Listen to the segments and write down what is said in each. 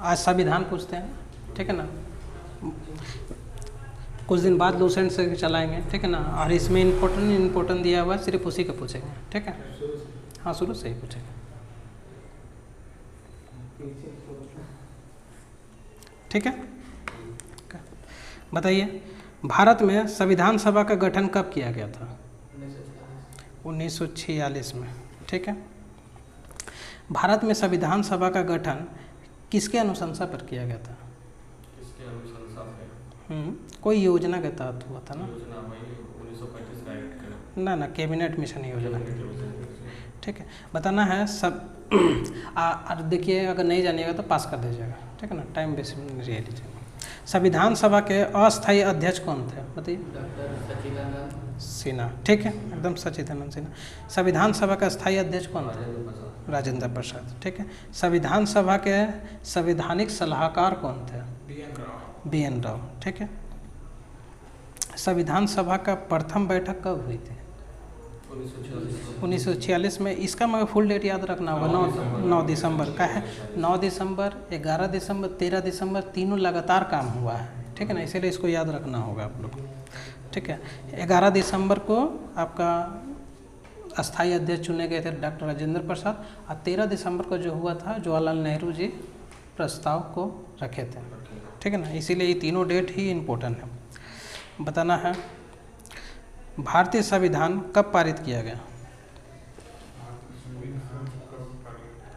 आज संविधान पूछते हैं, ठीक है ना। कुछ दिन बाद लूसेंट से चलाएंगे, ठीक है ना। और इसमें इम्पोर्टेंट दिया हुआ है, सिर्फ उसी का पूछेंगे, ठीक है। हाँ, शुरू से ही पूछेंगे, ठीक है। बताइए, भारत में संविधान सभा का गठन कब किया गया था? 1946 में, ठीक है। भारत में संविधान सभा का गठन किसके अनुशंसा पर किया गया था? किसके अनुशंसा पे? कोई योजना के तहत हुआ था ना? योजना वही 1935 का एक्ट का। ना कैबिनेट मिशन योजना, ठीक है। बताना है सब। और देखिए, अगर नहीं जानिएगा तो पास कर दीजिएगा, ठीक है ना, टाइम बेस ले लीजिएगा। संविधान सभा के अस्थायी अध्यक्ष कौन थे? बताइए। डॉक्टर सच्चिदानंद सिन्हा, ठीक है, एकदम सच्चिदानंद सिन्हा। संविधान सभा का स्थायी अध्यक्ष कौन थे? राजेंद्र प्रसाद, ठीक है। संविधान सभा के संवैधानिक सलाहकार कौन थे? बी.एन. राव, ठीक है। संविधान सभा का प्रथम बैठक कब हुई थी? 1946 में। इसका मगर फुल डेट याद रखना होगा, 9 दिसंबर का है। 9 दिसंबर, 11 दिसंबर, 13 दिसंबर, तीनों लगातार काम हुआ है, ठीक है ना, इसीलिए इसको याद रखना होगा आप लोग, ठीक है। 11 दिसंबर को आपका अस्थायी अध्यक्ष चुने गए थे डॉक्टर राजेंद्र प्रसाद, और 13 दिसंबर को जो हुआ था, जवाहरलाल नेहरू जी प्रस्ताव को रखे थे, ठीक है ना, इसीलिए ये तीनों डेट ही इम्पोर्टेंट है। बताना है, भारतीय संविधान कब पारित किया गया?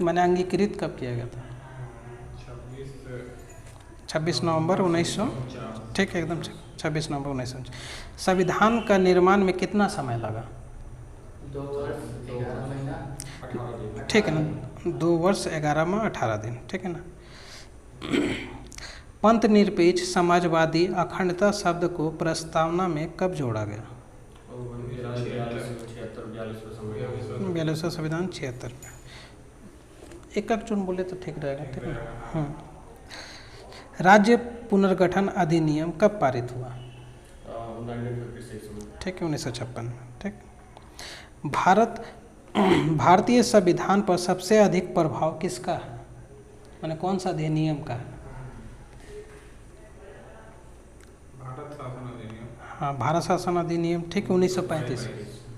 मैंने अंगीकृत कब किया गया था? 26 नवंबर 1900, ठीक है, एकदम 26 नवंबर 1900। संविधान का निर्माण में कितना समय लगा? 2 वर्ष 11 महीना, ठीक है ना, 2 वर्ष 11 माह 18 दिन, ठीक है ना। पंथ निरपेक्ष समाजवादी अखंडता शब्द को प्रस्तावना में कब जोड़ा गया? 42वां संविधान 76 में। एक चुन बोले तो ठीक रहेगा, ठीक है। राज्य पुनर्गठन अधिनियम कब पारित हुआ? 1956 में, ठीक है, 1956 में, ठीक। भारतीय संविधान पर सबसे अधिक प्रभाव किसका है? माने कौन सा अधिनियम का है? हाँ, भारत शासन अधिनियम, ठीक, 1935,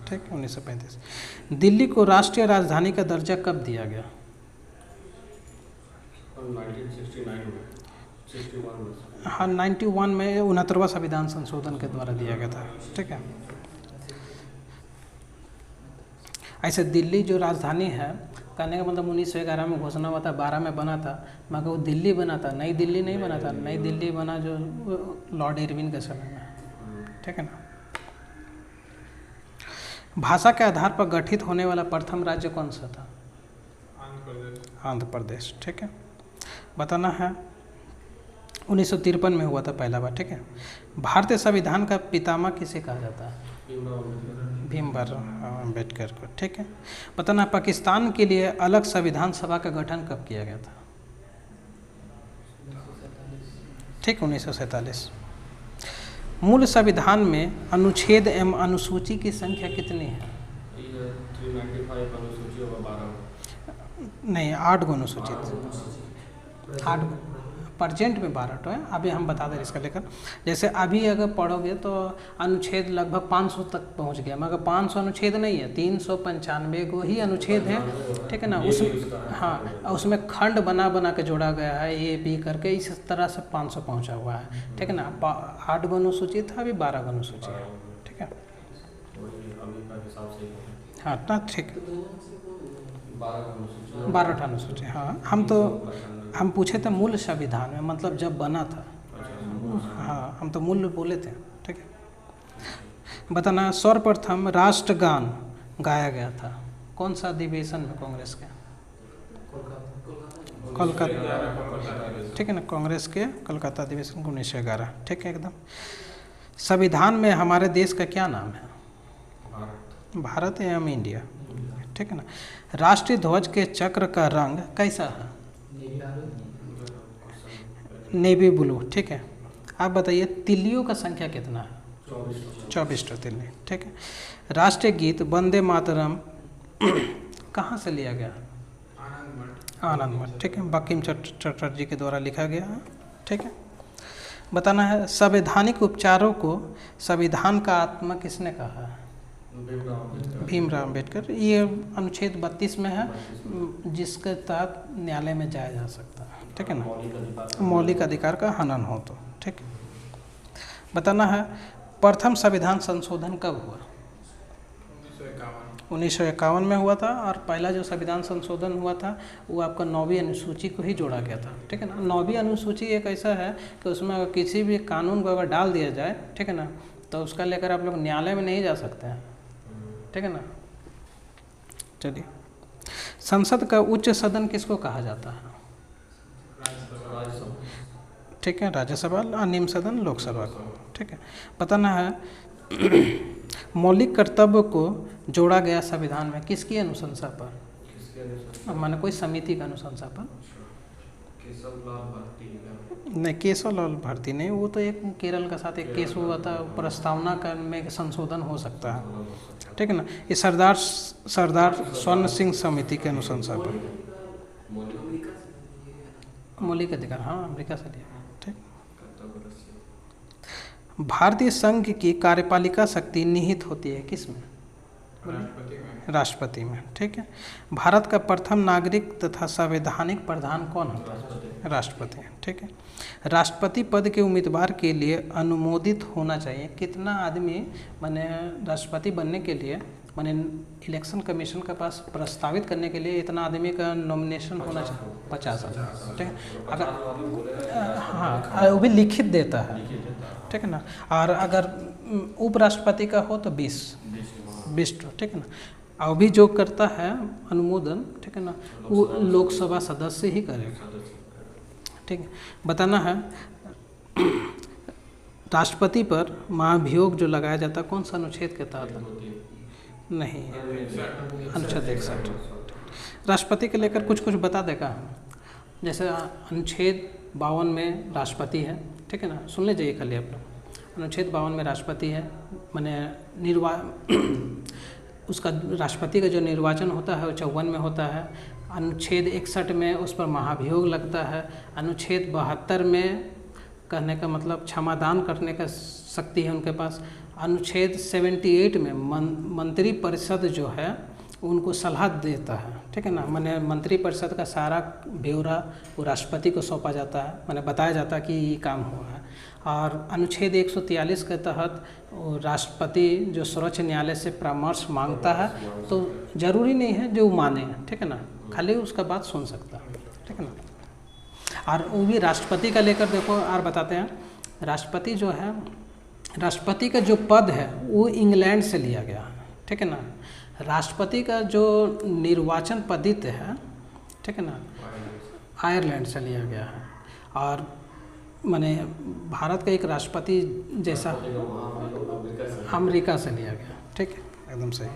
ठीक है, 1935। दिल्ली को राष्ट्रीय राजधानी का दर्जा कब दिया गया? 1969 में, 61 में। हाँ, 91 में 69वां संविधान संशोधन के द्वारा दिया गया था, ठीक है। ऐसे दिल्ली जो राजधानी है, कहने का मतलब 1911 में घोषणा हुआ था, 12 में बना था, मगर वो दिल्ली बना था, नई दिल्ली नहीं बना था। नई दिल्ली बना जो लॉर्ड इरविन के समय में, ठीक है ना। भाषा के आधार पर गठित होने वाला प्रथम राज्य कौन सा था? आंध्र प्रदेश, ठीक है। बताना है, 1953 में हुआ था पहला बार, ठीक है। भारतीय संविधान का पितामह किसे कहा जाता है? भीमराव अम्बेडकर को, ठीक है। बताना, पाकिस्तान के लिए अलग संविधान सभा का गठन कब किया गया था? ठीक, 1947। मूल संविधान में अनुच्छेद एवं अनुसूची की संख्या कितनी है? 395 अनुसूची और 12 नहीं, 8 गो अनुसूचित, 8 परसेंट में 12 तो है। अभी हम बता दें इसका लेकर, जैसे अभी अगर पढ़ोगे तो अनुच्छेद लगभग 500 तक पहुंच गया, मगर 500 अनुच्छेद नहीं है, 395 गो ही अनुच्छेद है, ठीक है ना। उसमें हाँ, उसमें खंड बना बना के जोड़ा गया है, ए बी करके, इस तरह से 500 पहुंचा हुआ है, ठीक है ना। 8 गो अनुसूचित था, अभी 12 गो अनुसूचित है, ठीक है। हाँ ना, ठीक, 12 अनुसूची। हाँ, हम पूछे थे मूल संविधान में, मतलब जब बना था। हाँ, हम तो मूल बोले थे, ठीक है। बताना, सर्वप्रथम राष्ट्रगान गाया गया था कौन सा अधिवेशन में? कांग्रेस के कोलकाता, ठीक है ना, कांग्रेस के कोलकाता अधिवेशन 1911, ठीक है, एकदम। संविधान में हमारे देश का क्या नाम है? भारत एवं इंडिया, ठीक है ना। राष्ट्रीय ध्वज के चक्र का रंग कैसा है? नेवी ब्लू, ठीक है। आप बताइए, तिल्लियों का संख्या कितना है? 24 तिल्ली, ठीक है। राष्ट्रीय गीत वंदे मातरम कहाँ से लिया गया? आनंद मठ, ठीक है, बंकिम चटर्जी के द्वारा लिखा गया है, ठीक है। बताना है संवैधानिक उपचारों को संविधान का आत्मा किसने कहा है? भीमराव अम्बेडकर। ये अनुच्छेद 32 में है, जिसके तहत न्यायालय में जाया जा सकता है, ठीक है ना, मौलिक अधिकार का हनन हो तो, ठीक है। बताना है प्रथम संविधान संशोधन कब हुआ? 1951 में हुआ था, और पहला जो संविधान संशोधन हुआ था वो आपका 9वीं अनुसूची को ही जोड़ा गया था, ठीक है ना। 9वीं अनुसूची एक ऐसा है कि उसमें अगर किसी भी कानून को अगर डाल दिया जाए, ठीक है ना, तो उसका लेकर आप लोग न्यायालय में नहीं जा सकते हैं, ठीक है ना। चलिए, संसद का उच्च सदन किसको कहा जाता है? ठीक है, राज्यसभा, और निम्न सदन लोकसभा को, ठीक है। बताना है मौलिक कर्तव्य को जोड़ा गया संविधान में किसकी अनुशंसा पर? माने कोई समिति का अनुशंसा पर? नहीं, केशवलाल भारती नहीं, वो तो एक केरल का साथ एक केस हुआ था, प्रस्तावना में संशोधन हो सकता है, ठीक है ना। ये सरदार स्वर्ण सिंह समिति के अनुशंसा पर, मौलिक अधिकार, हाँ, अमेरिका से लिया, ठीक। भारतीय संघ की कार्यपालिका शक्ति निहित होती है किसमें? राष्ट्रपति में, ठीक है। भारत का प्रथम नागरिक तथा संवैधानिक प्रधान कौन होता है? राष्ट्रपति, ठीक है। राष्ट्रपति पद के उम्मीदवार के लिए अनुमोदित होना चाहिए कितना आदमी, माने राष्ट्रपति बनने के लिए, माने इलेक्शन कमीशन के पास प्रस्तावित करने के लिए इतना आदमी का नॉमिनेशन होना चाहिए? 50 आदमी, ठीक है। अगर हाँ, वो भी लिखित देता है, ठीक है ना। और अगर उपराष्ट्रपति का हो तो 20, ठीक है ना। और भी जो करता है अनुमोदन, ठीक है ना, वो लोकसभा सदस्य ही करेगा, ठीक है। बताना है राष्ट्रपति पर महाभियोग जो लगाया जाता है कौन सा अनुच्छेद के तहत? नहीं, अनुच्छेद 61। राष्ट्रपति के लेकर कुछ बता देगा, जैसे अनुच्छेद 52 में राष्ट्रपति है, ठीक है ना, सुन लीजिए खाली आप लोग। अनुच्छेद 52 में राष्ट्रपति है, माने उसका राष्ट्रपति का जो निर्वाचन होता है वो 54 में होता है। अनुच्छेद 61 में उस पर महाभियोग लगता है। अनुच्छेद 72 में कहने का मतलब क्षमादान करने का शक्ति है उनके पास। अनुच्छेद 78 में मंत्री परिषद जो है उनको सलाह देता है, ठीक है ना, माने मंत्री परिषद का सारा ब्यौरा वो राष्ट्रपति को सौंपा जाता है, माने बताया जाता है कि ये काम हुआ है। और अनुच्छेद 143 के तहत राष्ट्रपति जो सर्वोच्च न्यायालय से परामर्श मांगता है तो जरूरी नहीं है जो माने, ठीक है ना, खाली उसका बात सुन सकता है, ठीक है ना। और वो भी राष्ट्रपति का लेकर देखो और बताते हैं, राष्ट्रपति जो है, राष्ट्रपति का जो पद है वो इंग्लैंड से लिया गया है, ठीक है ना। राष्ट्रपति का जो निर्वाचन पद्धति है, ठीक है ना, आयरलैंड से लिया गया है। और माने भारत का एक राष्ट्रपति जैसा अमेरिका से लिया गया, ठीक है, एकदम सही,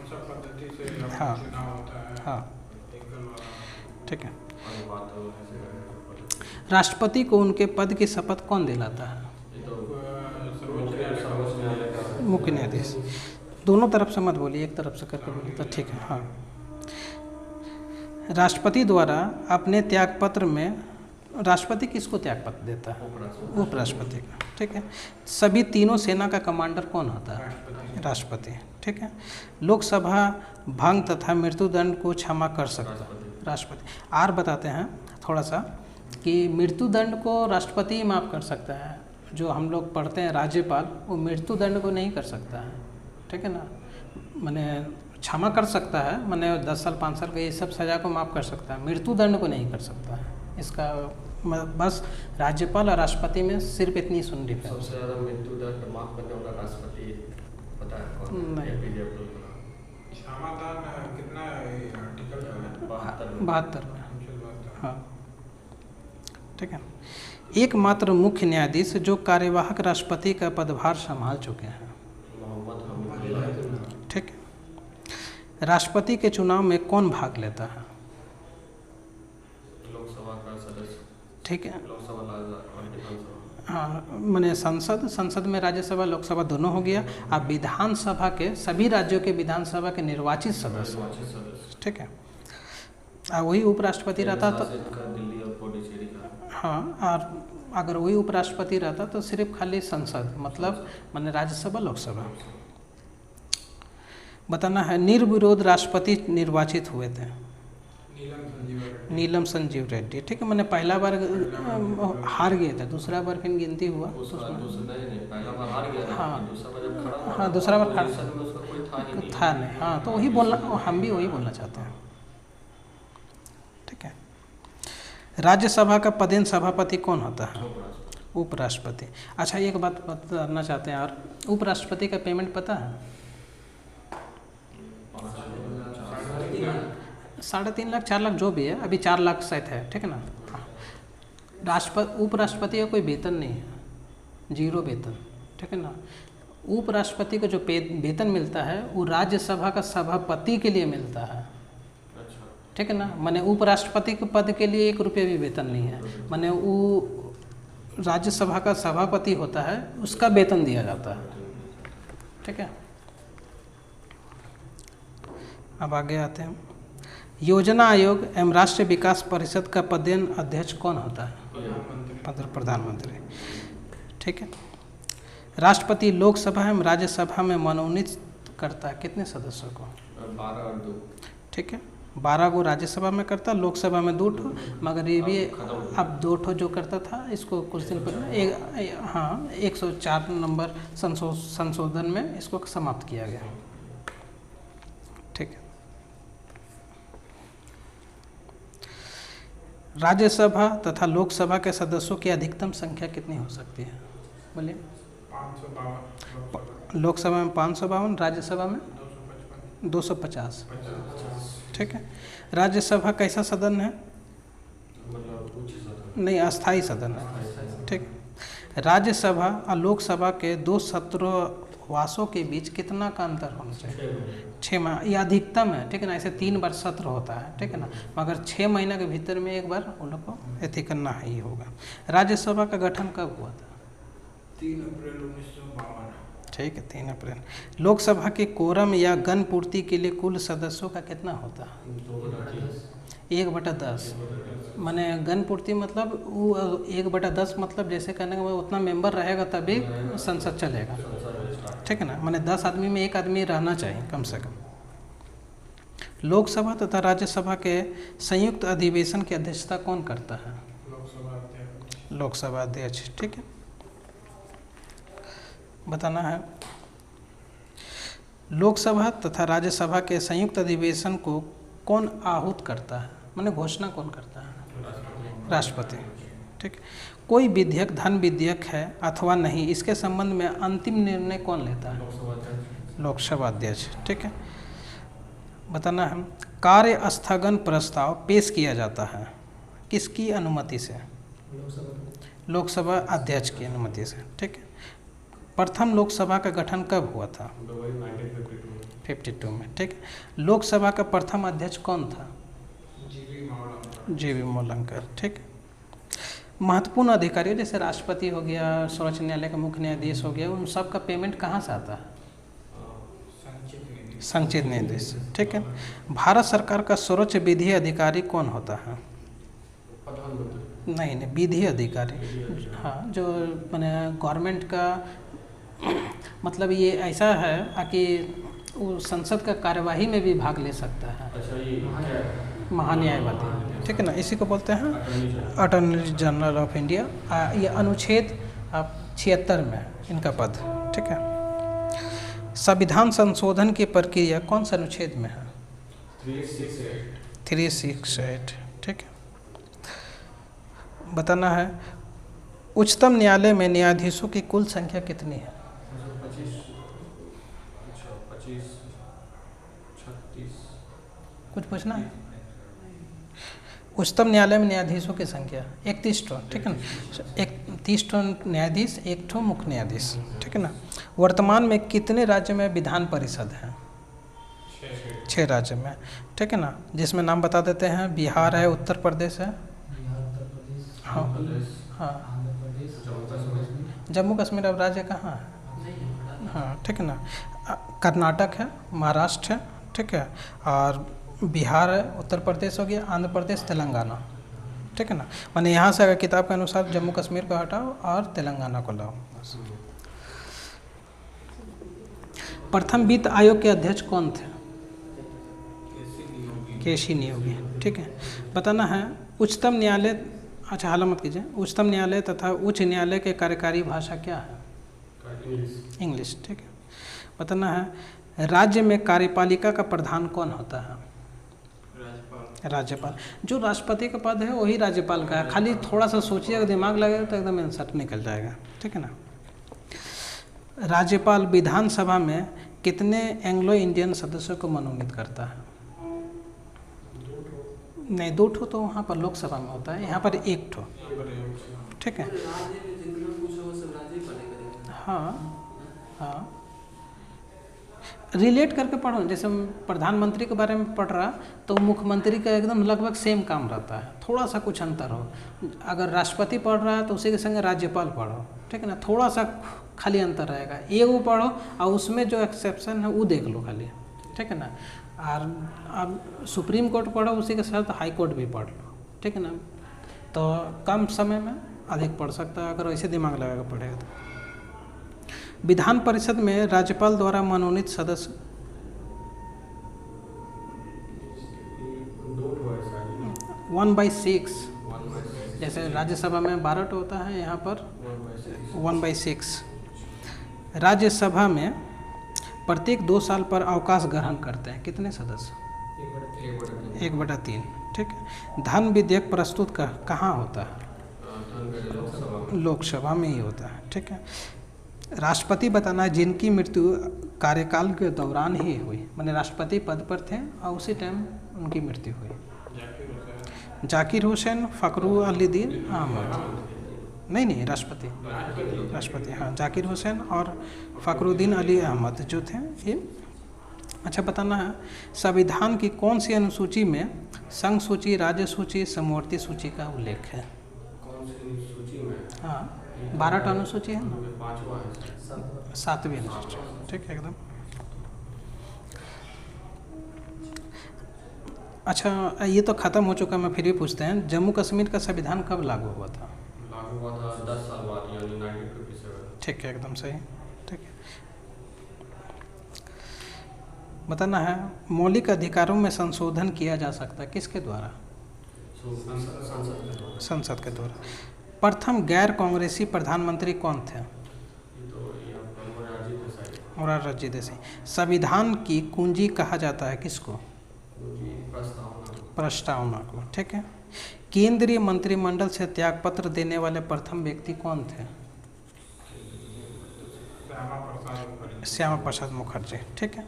हाँ हाँ, ठीक है। राष्ट्रपति को उनके पद की शपथ कौन दिलाता है? मुख्य न्यायाधीश। दोनों तरफ से मत बोलिए, एक तरफ से करके बोलिए तो ठीक है, हाँ। राष्ट्रपति द्वारा अपने त्यागपत्र में, राष्ट्रपति किसको त्यागपत्र देता है? उपराष्ट्रपति का, ठीक है। सभी तीनों सेना का कमांडर कौन होता है? राष्ट्रपति, ठीक है। लोकसभा भंग तथा मृत्युदंड को क्षमा कर सकता है राष्ट्रपति। और बताते हैं थोड़ा सा कि मृत्युदंड को राष्ट्रपति ही माफ़ कर सकता है। जो हम लोग पढ़ते हैं राज्यपाल, वो मृत्युदंड को नहीं कर सकता है, ठीक है ना, माने क्षमा कर सकता है, माने 10 साल 5 साल का ये सब सज़ा को माफ़ कर सकता है, मृत्युदंड को नहीं कर सकता है। इसका बस राज्यपाल और राष्ट्रपति में सिर्फ इतनी सुन रही है। सबसे ज़्यादा मृत्युदंड माफ़ करने वाला राष्ट्रपति पता है कौन? नहीं, क्षमादान कितना आर्टिकल है? 72 में, हाँ, ठीक है। एकमात्र मुख्य न्यायाधीश जो कार्यवाहक राष्ट्रपति का पदभार संभाल चुके हैं, ठीक है। राष्ट्रपति के चुनाव में कौन भाग लेता है? लोकसभा का सदस्य, ठीक है। हाँ, मैंने संसद में राज्यसभा लोकसभा दोनों हो गया। अब विधानसभा के सभी राज्यों के विधानसभा के निर्वाचित सदस्य, ठीक है। वही उपराष्ट्रपति रहता तो शासित का दिल्ली और पुडुचेरी का। हाँ, और अगर वही उपराष्ट्रपति रहता तो सिर्फ खाली संसद मतलब माने राज्यसभा लोकसभा। बताना है निर्विरोध राष्ट्रपति निर्वाचित हुए थे नीलम संजीव रेड्डी। ठीक है, मैंने पहला बार हार गए थे, दूसरा बार फिर गिनती हुआ तो दूसरा उसमें नहीं, पहला बार हार गया था, हाँ। दूसरा बार जब खड़ा हुआ, हाँ, दूसरा बार खड़ा पोजीशन में उसका कोई था ही नहीं। था नहीं। हाँ, तो वही बोलना, हम भी वही बोलना चाहते हैं। ठीक है, राज्यसभा का पदेन सभापति कौन होता है? उपराष्ट्रपति। अच्छा, एक बात बताना चाहते हैं, और उपराष्ट्रपति का पेमेंट पता है? 3.5 लाख 4 लाख जो भी है, अभी 4 लाख शायद है। ठीक है ना। उपराष्ट्रपति का कोई वेतन नहीं है, 0 वेतन। ठीक है ना। उपराष्ट्रपति को जो वेतन मिलता है वो राज्यसभा का सभापति के लिए मिलता है। ठीक है ना। माने उपराष्ट्रपति के पद के लिए 1 रुपये भी वेतन नहीं है, माने वो राज्यसभा का सभापति होता है, उसका वेतन दिया जाता है। ठीक है, अब आगे आते हैं। योजना आयोग एवं राष्ट्रीय विकास परिषद का पदेन अध्यक्ष कौन होता है? प्रधानमंत्री। ठीक है, राष्ट्रपति लोकसभा एवं राज्यसभा में मनोनीत करता है कितने सदस्यों को? 12 और 2। ठीक है, 12 को राज्यसभा में करता, लोकसभा में 2 ठो, मगर ये भी अब 2 ठो जो करता था, इसको कुछ दिन पहले 104 नंबर संशोधन में इसको समाप्त किया गया। ठीक है, राज्यसभा तथा लोकसभा के सदस्यों की अधिकतम संख्या कितनी हो सकती है? बोलिए। 552। लोकसभा में 552, राज्यसभा में 250। ठीक है, राज्यसभा कैसा सदन है? मतलब उच्च सदन नहीं, अस्थाई सदन है। ठीक, राज्यसभा और लोकसभा के 2 सत्रवासों के बीच कितना का अंतर होना चाहिए? 6 माह, ये अधिकतम है। ठीक है ना। ऐसे 3 बार सत्र होता है। ठीक है ना, मगर 6 महीना के भीतर में 1 बार उन लोग को एथी करना ही होगा। राज्यसभा का गठन कब हुआ था? 3 अप्रैल 1952। ठीक है, 3 अप्रैल। लोकसभा के कोरम या गण पूर्ति के लिए कुल सदस्यों का कितना होता है? 1/10। माने गण पूर्ति मतलब वो 1/10 मतलब जैसे कहने का उतना मेंबर रहेगा तभी संसद चलेगा। ठीक है ना। माने 10 आदमी में 1 आदमी रहना चाहिए कम से कम। लोकसभा तथा राज्यसभा के संयुक्त अधिवेशन की अध्यक्षता कौन करता है? लोकसभा अध्यक्ष। ठीक है, बताना है लोकसभा तथा राज्यसभा के संयुक्त अधिवेशन को कौन आहूत करता है? माने घोषणा कौन करता है? राष्ट्रपति। ठीक, कोई विधेयक धन विधेयक है अथवा नहीं, इसके संबंध में अंतिम निर्णय कौन लेता है? लोकसभा अध्यक्ष। ठीक है, बताना है कार्य स्थगन प्रस्ताव पेश किया जाता है किसकी अनुमति से? लोकसभा अध्यक्ष की अनुमति से। ठीक है, प्रथम लोकसभा का गठन कब हुआ था? 52 में। ठीक है, लोकसभा का प्रथम अध्यक्ष कौन था? जी वी मोलंकर। ठीक, महत्वपूर्ण अधिकारी जैसे राष्ट्रपति हो गया, सर्वोच्च न्यायालय का मुख्य न्यायाधीश हो गया, उन सब का पेमेंट कहाँ से आता है? संचित न्यायाधीश। ठीक है, भारत सरकार का सर्वोच्च विधि अधिकारी कौन होता है? नहीं, विधि अधिकारी। हाँ, जो मैंने गवर्नमेंट का मतलब ये ऐसा है कि वो संसद का कार्यवाही में भी भाग ले सकता है। अच्छा, ये महान्यायवादी। ठीक है ना, इसी को बोलते हैं अटॉर्नी जनरल ऑफ इंडिया। ये अनुच्छेद 76 में इनका पद। ठीक है, संविधान संशोधन की प्रक्रिया कौन सा अनुच्छेद में है? 368। ठीक है, बताना है उच्चतम न्यायालय में न्यायाधीशों की कुल संख्या कितनी है? 25, 36। कुछ पूछना है? उच्चतम न्यायालय में न्यायाधीशों की संख्या 31 ठो। ठीक है ना, 31 ठो न्यायाधीश, 1 ठो मुख्य न्यायाधीश। ठीक है ना। वर्तमान में कितने राज्य में विधान परिषद है? 6 राज्य में। ठीक है ना, जिसमें नाम बता देते हैं। बिहार है, उत्तर प्रदेश है, हाँ हाँ, जम्मू कश्मीर अब राज्य कहाँ है? हाँ, ठीक है ना, कर्नाटक है, महाराष्ट्र है। ठीक है, और बिहार, उत्तर प्रदेश हो गया, आंध्र प्रदेश, तेलंगाना, ठीक है ना। माने यहाँ से अगर किताब के अनुसार जम्मू कश्मीर को हटाओ और तेलंगाना को लाओ बस। प्रथम वित्त आयोग के अध्यक्ष कौन थे? केसी नियोगी, ठीक है। बताना है उच्चतम न्यायालय, अच्छा हाला मत कीजिए, उच्चतम न्यायालय तथा उच्च न्यायालय के कार्यकारी भाषा क्या है? इंग्लिश, ठीक है। बताना है राज्य में कार्यपालिका का प्रधान कौन होता है? राज्यपाल। जो राष्ट्रपति का पद है वही राज्यपाल का है, खाली थोड़ा सा सोचिए, अगर दिमाग लगेगा तो एकदम आंसर निकल जाएगा, ठीक है ना। राज्यपाल विधानसभा में कितने एंग्लो इंडियन सदस्यों को मनोनीत करता है? नहीं, 2 ठो तो वहाँ पर लोकसभा में होता है, यहाँ पर 1 ठो, ठीक है। हाँ हाँ, रिलेट करके पढ़ो, जैसे प्रधानमंत्री के बारे में पढ़ रहा तो मुख्यमंत्री का एकदम लगभग सेम काम रहता है, थोड़ा सा कुछ अंतर हो। अगर राष्ट्रपति पढ़ रहा है तो उसी के संग राज्यपाल पढ़ो, ठीक है ना, थोड़ा सा खाली अंतर रहेगा, एगो पढ़ो और उसमें जो एक्सेप्शन है वो देख लो खाली, ठीक है ना। और अब सुप्रीम कोर्ट पढ़ो, उसी के साथ हाई कोर्ट भी पढ़ लो, ठीक है ना। तो कम समय में अधिक पढ़ सकता है अगर वैसे दिमाग लगा कर पढ़ेगा तो। विधान परिषद में राज्यपाल द्वारा मनोनीत सदस्य 1/6, जैसे राज्यसभा में 12 होता है, यहाँ पर 1/6। राज्यसभा में प्रत्येक 2 साल पर अवकाश ग्रहण करते हैं कितने सदस्य? 1/3, ठीक है। धन विधेयक प्रस्तुत कहाँ होता है? लोकसभा में ही होता है, ठीक है। राष्ट्रपति बताना है जिनकी मृत्यु कार्यकाल के दौरान ही हुई, माने राष्ट्रपति पद पर थे और उसी टाइम उनकी मृत्यु हुई। जाकिर हुसैन, फखरू अलीदीन अहमद, नहीं राष्ट्रपति, हाँ, जाकिर हुसैन और फखरुद्दीन अली अहमद जो थे ये। अच्छा, बताना है संविधान की कौन सी अनुसूची में संघ सूची, राज्य सूची, समवर्ती सूची का उल्लेख है? कौन सी सूची में? हाँ, 12 अनुसूची है ना, 7वीं है, अनुसूची, ठीक है एकदम। अच्छा, ये तो ख़त्म हो चुका, मैं फिर भी पूछते हैं, जम्मू कश्मीर का संविधान कब लागू हुआ था? लागू हुआ था 10 साल बाद, यानी 1957। ठीक है, एकदम सही, ठीक है। बताना है मौलिक अधिकारों में संशोधन किया जा सकता है किसके द्वारा? संसद के द्वारा। प्रथम गैर कांग्रेसी प्रधानमंत्री कौन थे? मोरारजी देसाई। संविधान की कुंजी कहा जाता है किसको? प्रस्तावना को, ठीक है। केंद्रीय मंत्रिमंडल से त्यागपत्र देने वाले प्रथम व्यक्ति कौन थे? श्यामा प्रसाद मुखर्जी, ठीक है।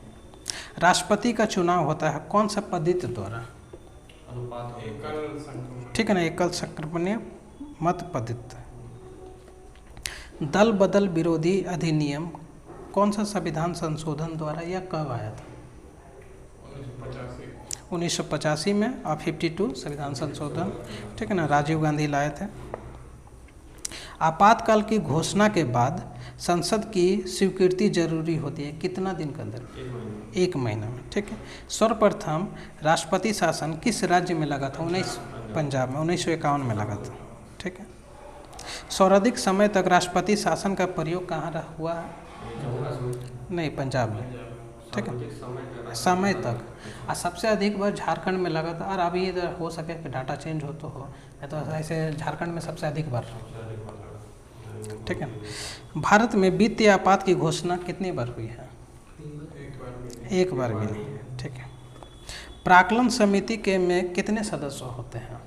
राष्ट्रपति का चुनाव होता है कौन सा पद्धति द्वारा? ठीक है ना, एकल संक्रमणीय मत पद्धति। दल बदल विरोधी अधिनियम कौन सा संविधान संशोधन द्वारा या कब आया था? 1985 में और 52 संविधान संशोधन, ठीक है ना, राजीव गांधी लाए थे। आपातकाल की घोषणा के बाद संसद की स्वीकृति जरूरी होती है कितना दिन के अंदर? 1 महीना में, ठीक है। सर्वप्रथम राष्ट्रपति शासन किस राज्य में लगा था? पंजाब में 1951 में लगा था, ठीक है। सर्वाधिक समय तक राष्ट्रपति शासन का प्रयोग कहाँ हुआ है? नहीं, पंजाब में, ठीक है, समय तक। और सबसे अधिक बार झारखंड में लगा था, और अभी इधर हो सके कि डाटा चेंज हो तो हो, या तो ऐसे झारखंड में सबसे अधिक बार, ठीक है। भारत में वित्तीय आपात की घोषणा कितनी बार हुई है? 1 बार भी नहीं, ठीक है। प्राक्कलन समिति के में कितने सदस्य होते हैं?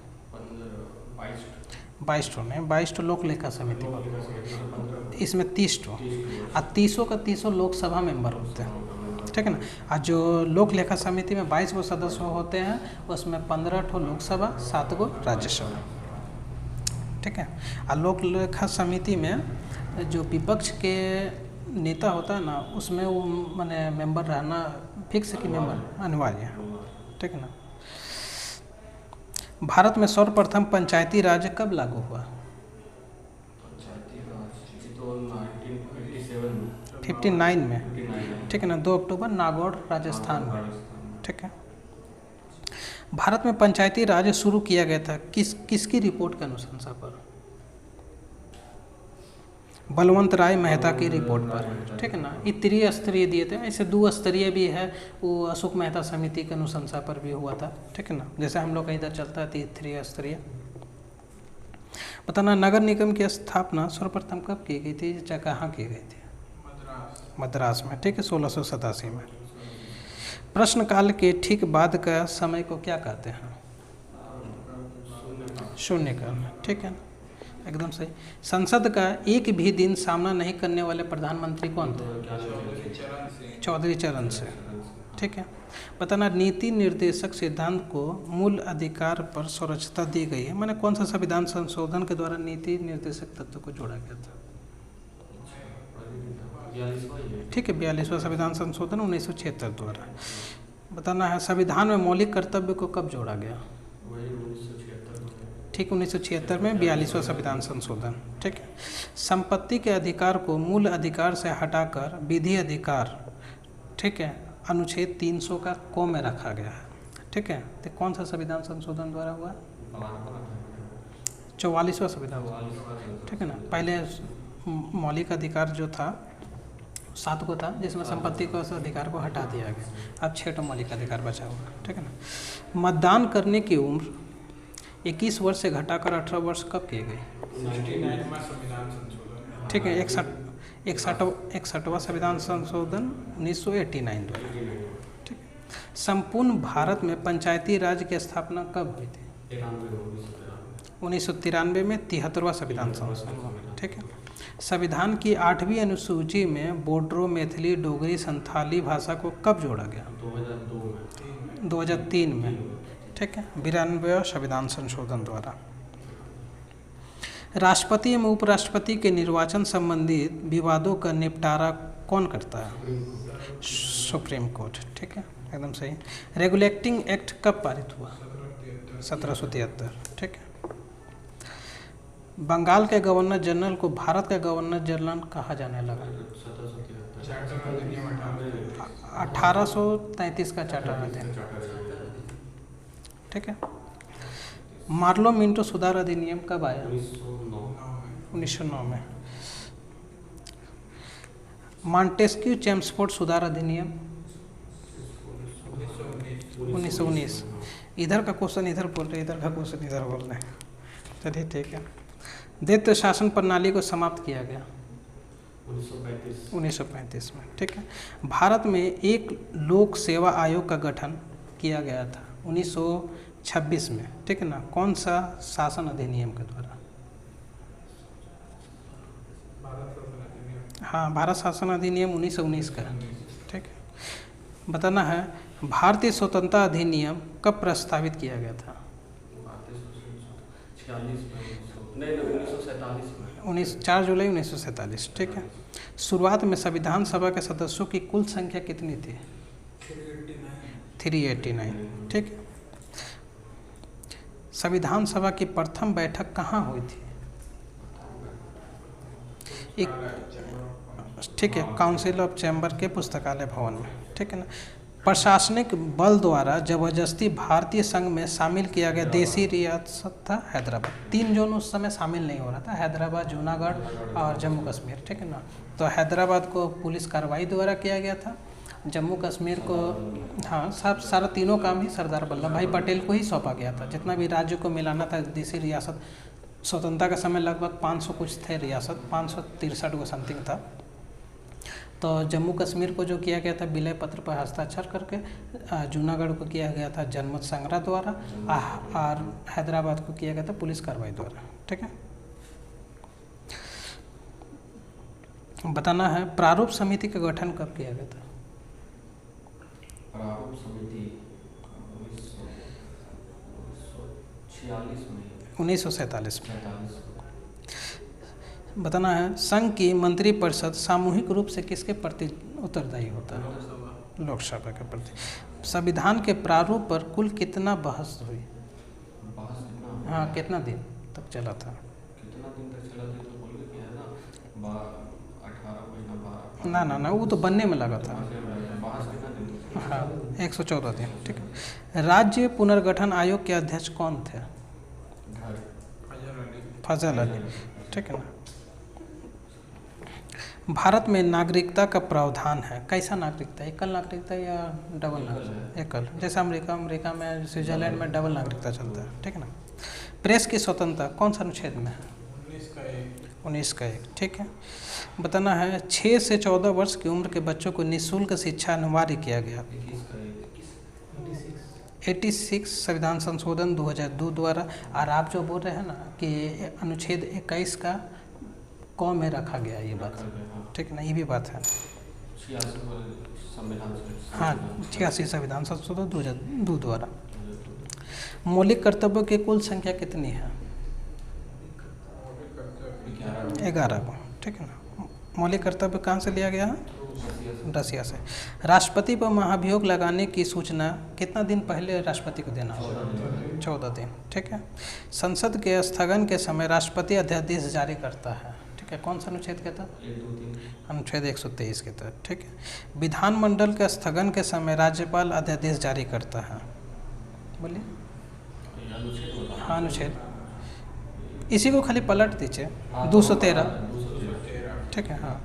22 ठो नहीं, 22 ठो लोक लेखा समिति, इसमें 30 ठो, और 30 का 30 लोकसभा मेंबर होते हैं, ठीक है ना। और जो लोक लेखा समिति में 22 गो सदस्य होते हैं उसमें 15 ठो लोकसभा, 7 गो राज्यसभा, ठीक है। और लोक लेखा समिति में जो विपक्ष के नेता होता है ना, उसमें वो माने मेंबर रहना फिक्स की मेंबर अनिवार्य है, ठीक है ना। भारत में सर्वप्रथम पंचायती राज कब लागू हुआ? 59 में, ठीक है ना, 2 अक्टूबर नागौर राजस्थान में, ठीक है। भारत में पंचायती राज शुरू किया गया था किसकी रिपोर्ट के अनुशंसा पर? बलवंत राय मेहता की रिपोर्ट पर, ठीक है ना। ये त्रिस्तरीय दिए थे, ऐसे 2 स्तरीय भी है, वो अशोक मेहता समिति के अनुशंसा पर भी हुआ था, ठीक है ना। जैसे हम लोग का इधर चलता है 3 स्तरीय। बताना, नगर निगम की स्थापना सर्वप्रथम कब की गई थी, या कहाँ की गई थी? मद्रास में, ठीक है, 1687 में। प्रश्नकाल के ठीक बाद का समय को क्या कहते हैं? शून्यकाल, ठीक है ना, एकदम सही। संसद का एक भी दिन सामना नहीं करने वाले प्रधानमंत्री कौन थे? चौधरी चरण सिंह, ठीक है। बताना, नीति निर्देशक सिद्धांत को मूल अधिकार पर सुरक्षितता दी गई है, मैंने कौन सा संविधान संशोधन के द्वारा नीति निर्देशक तत्व को जोड़ा गया था? ठीक है, 42वां संविधान संशोधन 1976 द्वारा। बताना है, संविधान में मौलिक कर्तव्य को कब जोड़ा गया? ठीक, 1976 में 42वां संविधान संशोधन, ठीक है। संपत्ति के अधिकार को मूल अधिकार से हटाकर विधि अधिकार, ठीक है, अनुच्छेद 300 का क में रखा गया है, ठीक है। तो कौन सा संविधान संशोधन द्वारा हुआ? 44वां संविधान, ठीक है ना। पहले मौलिक अधिकार जो था 7 को था, जिसमें संपत्ति को अधिकार को हटा दिया गया, अब 6 मौलिक अधिकार बचा हुआ, ठीक है ना। मतदान करने की उम्र 21 वर्ष से घटाकर 18 वर्ष कब की गई? 99वां संविधान संशोधन, ठीक है, 61वां संविधान संशोधन 1989 द्वारा, ठीक है। संपूर्ण भारत में पंचायती राज की स्थापना कब हुई थी? 1993 में 73वां संविधान संशोधन, ठीक है। संविधान की 8वीं अनुसूची में बोडो, मैथिली, डोगरी, संथाली भाषा को कब जोड़ा गया? 2003 में, ठीक है, 92वां संविधान संशोधन द्वारा। राष्ट्रपति एवं उपराष्ट्रपति के निर्वाचन संबंधित विवादों का निपटारा कौन करता है? सुप्रीम कोर्ट, ठीक है, एकदम सही। रेगुलेटिंग एक्ट कब पारित हुआ? 1773, ठीक है। बंगाल के गवर्नर जनरल को भारत का गवर्नर जनरल कहा जाने लगा? 1833 का चार्टर अधिनियम, ठीक है। मार्लो मिंटो सुधार अधिनियम कब आया? 1909 में। मॉन्टेस्क्यू चेम्सफोर्ड सुधार अधिनियम 1919। इधर का क्वेश्चन इधर बोल रहे, इधर का क्वेश्चन इधर बोल रहे हैं, चलिए ठीक है। द्वैत शासन प्रणाली को समाप्त किया गया 1935 में, ठीक है। भारत में एक लोक सेवा आयोग का गठन किया गया था 1926 में, ठीक है ना। कौन सा शासन अधिनियम के द्वारा? हाँ, भारत शासन अधिनियम 1919 का, ठीक है। बताना है, भारतीय स्वतंत्रता अधिनियम कब प्रस्तावित किया गया था? 4 जुलाई 1947, ठीक है। शुरुआत में संविधान सभा के सदस्यों की कुल संख्या कितनी थी? 389, ठीक है। संविधान सभा की प्रथम बैठक कहाँ हुई थी? ठीक है, काउंसिल ऑफ चैम्बर के पुस्तकालय भवन में, ठीक है ना। प्रशासनिक बल द्वारा जबरदस्ती भारतीय संघ में शामिल किया गया देशी रियासत था हैदराबाद। 3 जोन उस समय शामिल नहीं हो रहा था, हैदराबाद, जूनागढ़ और जम्मू कश्मीर, ठीक है ना। तो हैदराबाद को पुलिस कार्रवाई द्वारा किया गया था, जम्मू कश्मीर को हाँ सारा तीनों काम ही सरदार वल्लभ भाई पटेल को ही सौंपा गया था। जितना भी राज्य को मिलाना था देशी रियासत, स्वतंत्रता के समय लगभग 500 कुछ थे रियासत, 563 को समथिंग था। तो जम्मू कश्मीर को जो किया गया था विलय पत्र पर हस्ताक्षर करके, जूनागढ़ को किया गया था जनमत संग्रह द्वारा, और हैदराबाद को किया गया था पुलिस कार्रवाई द्वारा, ठीक है। बताना है, प्रारूप समिति का गठन कब किया गया था? प्रारूप समिति 1947 में। बताना है, संघ की मंत्रिपरिषद सामूहिक रूप से किसके प्रति उत्तरदायी होता है? लोकसभा के प्रति। संविधान के प्रारूप पर कुल कितना बहस हुई? हाँ, कितना दिन तक चला था? कितना दिन तक चला था तो बोल के है ना, 18 महीना। ना वो तो बनने में लगा था। बहस कितना दिन हाँ 114 दिन, ठीक है। राज्य पुनर्गठन आयोग के अध्यक्ष कौन थे? फजल अली, ठीक है ना। भारत में नागरिकता का प्रावधान है, कैसा नागरिकता, एकल नागरिकता या डबल नागरिकता? एकल, जैसे अमेरिका में, स्विट्जरलैंड में डबल नागरिकता चलता है, ठीक है ना। प्रेस की स्वतंत्रता कौन सा अनुच्छेद में है? 19 का 1, ठीक है। बताना है 6 से 14 वर्ष की उम्र के बच्चों को निःशुल्क शिक्षा अनिवार्य किया गया। 86 संविधान संशोधन 2002 द्वारा। और आप जो बोल रहे हैं ना कि अनुच्छेद 21 का क में रखा गया, ये बात, ठीक है ना, ये भी बात है। हाँ 86 संविधान संशोधन 2002 द्वारा। मौलिक कर्तव्यों की कुल संख्या कितनी है? 11 को, ठीक है ना। मौलिक कर्तव्य कहाँ से लिया गया है? रसिया से। राष्ट्रपति पर महाभियोग लगाने की सूचना कितना दिन पहले राष्ट्रपति को देना होगा? 14 दिन, ठीक है। संसद के स्थगन के समय राष्ट्रपति अध्यादेश जारी करता है, ठीक है। कौन सा अनुच्छेद के तहत? अनुच्छेद 123 के तहत, ठीक है। विधानमंडल के स्थगन के समय राज्यपाल अध्यादेश जारी करता है, बोलिए। हाँ अनुच्छेद, इसी को खाली पलट दीजिए, 213, ठीक है। हाँ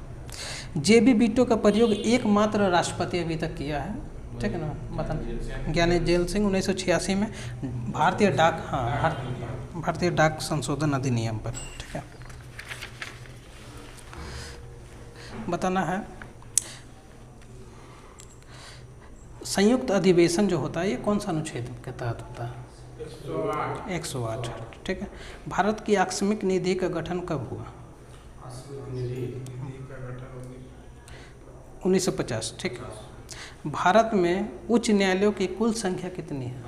जेबी वीटो का प्रयोग एकमात्र राष्ट्रपति अभी तक किया है, ठीक है ना, मतलब ज्ञानी जेल सिंह 1986 में भारतीय डाक, हाँ भारतीय डाक संशोधन अधिनियम पर, ठीक है। बताना है संयुक्त अधिवेशन जो होता है ये कौन सा अनुच्छेद के तहत होता है? 108, ठीक है। भारत की आकस्मिक निधि का गठन कब हुआ? 1950, ठीक है। भारत में उच्च न्यायालयों की कुल संख्या कितनी है?